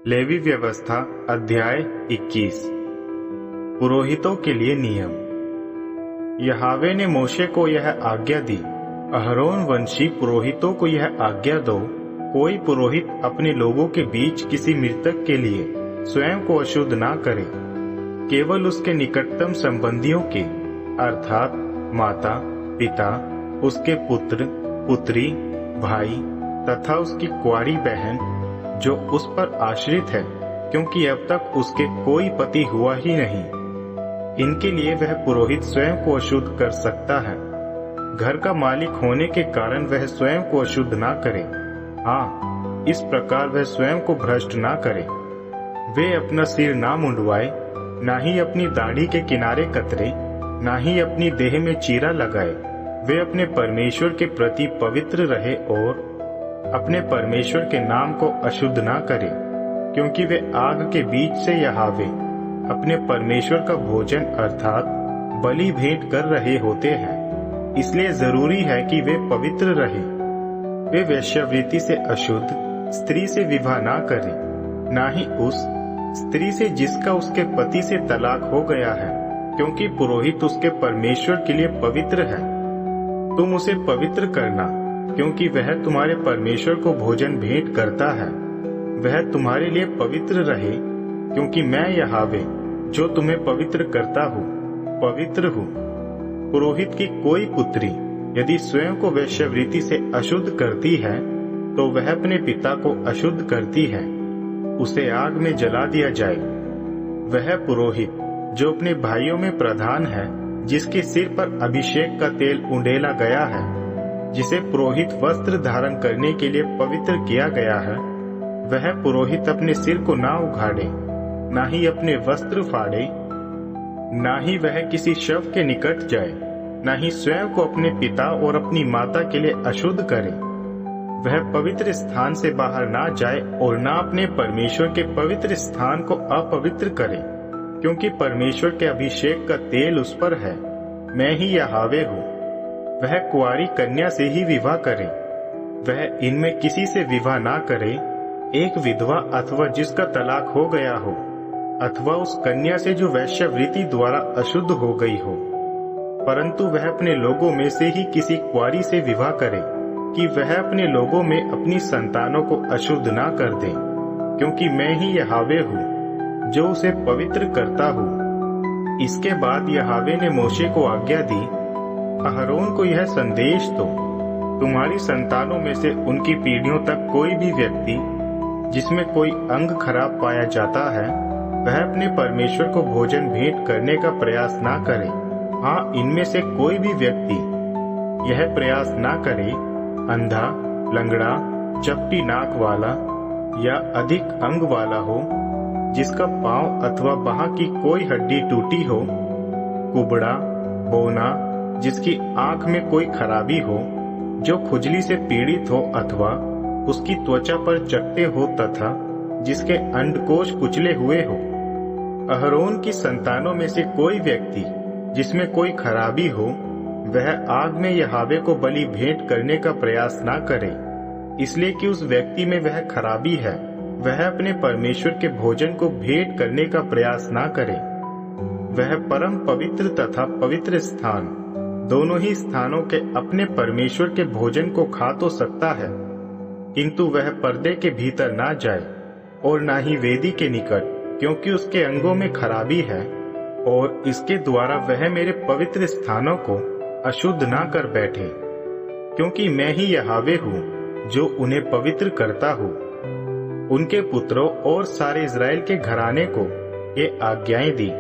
Levy व्यवस्था अध्याय 21। पुरोहितों के लिए नियम। यहोवा ने मोशे को यह आज्ञा दी, अहरोन वंशी पुरोहितों को यह आज्ञा दो, कोई पुरोहित अपने लोगों के बीच किसी मृतक के लिए स्वयं को अशुद्ध ना करे, केवल उसके निकटतम संबंधियों के अर्थात माता, पिता, उसके पुत्र, पुत्री, भाई तथा उसकी कुंवारी बहन जो उस पर आश्रित है, क्योंकि अब तक उसके कोई पति हुआ ही नहीं। इनके लिए वह पुरोहित स्वयं को अशुद्ध कर सकता है। घर का मालिक होने के कारण वह स्वयं को अशुद्ध ना करे। हाँ, इस प्रकार वह स्वयं को भ्रष्ट ना करे। वे अपना सिर ना मुंडवाए, ना ही अपनी दाढ़ी के किनारे कतरे, ना ही अपनी देह में चीरा लगाए। वे अपने परमेश्वर के प्रति पवित्र रहे और अपने परमेश्वर के नाम को अशुद्ध ना करे, क्योंकि वे आग के बीच से यहोवा अपने परमेश्वर का भोजन अर्थात बलि भेंट कर रहे होते हैं। इसलिए जरूरी है कि वे पवित्र रहे। वे वेश्यावृत्ति से अशुद्ध स्त्री से विवाह ना करें, ना ही उस स्त्री से जिसका उसके पति से तलाक हो गया है, क्योंकि पुरोहित उसके परमेश्वर के लिए पवित्र है। तुम उसे पवित्र करना, क्योंकि वह तुम्हारे परमेश्वर को भोजन भेंट करता है। वह तुम्हारे लिए पवित्र रहे, क्योंकि मैं यहोवा जो तुम्हें पवित्र करता हूँ, पवित्र हूँ। पुरोहित की कोई पुत्री यदि स्वयं को वेश्यावृत्ति से अशुद्ध करती है, तो वह अपने पिता को अशुद्ध करती है, उसे आग में जला दिया जाए। वह पुरोहित जो अपने भाइयों में प्रधान है, जिसके सिर पर अभिषेक का तेल उंडेला गया है, जिसे पुरोहित वस्त्र धारण करने के लिए पवित्र किया गया है, वह पुरोहित अपने सिर को ना उघाड़े, ना ही अपने वस्त्र फाड़े, ना ही वह किसी शव के निकट जाए, ना ही स्वयं को अपने पिता और अपनी माता के लिए अशुद्ध करे। वह पवित्र स्थान से बाहर ना जाए और ना अपने परमेश्वर के पवित्र स्थान को अपवित्र करे, क्योंकि परमेश्वर के अभिषेक का तेल उस पर है। मैं ही यहोवा हूँ। वह कुंवारी कन्या से ही विवाह करे। वह इनमें किसी से विवाह ना करे, एक विधवा अथवा जिसका तलाक हो गया हो, अथवा उस कन्या से जो वेश्यावृत्ति द्वारा अशुद्ध हो गई हो। परंतु वह अपने लोगों में से ही किसी कुंवारी से विवाह करे, कि वह अपने लोगों में अपनी संतानों को अशुद्ध ना कर दे, क्योंकि मैं ही यहोवा हूँ जो उसे पवित्र करता हूँ। इसके बाद यहोवा ने मोशे को आज्ञा दी, अहरोन को यह संदेश दो, तुम्हारी संतानों में से उनकी पीढ़ियों तक कोई भी व्यक्ति जिसमें कोई अंग खराब पाया जाता है, वह अपने परमेश्वर को भोजन भेंट करने का प्रयास ना करे। हाँ, इनमें से कोई भी व्यक्ति यह प्रयास ना करे, अंधा, लंगड़ा, चपटी नाक वाला या अधिक अंग वाला हो, जिसका पांव अथवा बाह की कोई हड्डी टूटी हो, कुबड़ा, बौना, जिसकी आंख में कोई खराबी हो, जो खुजली से पीड़ित हो अथवा उसकी त्वचा पर चकत्ते हो तथा जिसके अंडकोश कुचले हुए हो। अहरोन की संतानों में से कोई व्यक्ति जिसमें कोई खराबी हो, वह आग में यहोवा को बलि भेंट करने का प्रयास ना करे, इसलिए कि उस व्यक्ति में वह खराबी है। वह अपने परमेश्वर के भोजन को भेंट करने का प्रयास ना करे। वह परम पवित्र तथा पवित्र स्थान दोनों ही स्थानों के अपने परमेश्वर के भोजन को खा तो सकता है, किंतु वह पर्दे के भीतर ना जाए और ना ही वेदी के निकट, क्योंकि उसके अंगों में खराबी है, और इसके द्वारा वह मेरे पवित्र स्थानों को अशुद्ध ना कर बैठे, क्योंकि मैं ही यहोवा हूँ जो उन्हें पवित्र करता हूँ। उनके पुत्रों और सारे इस्राएल के घराने को ये आज्ञाएं दी।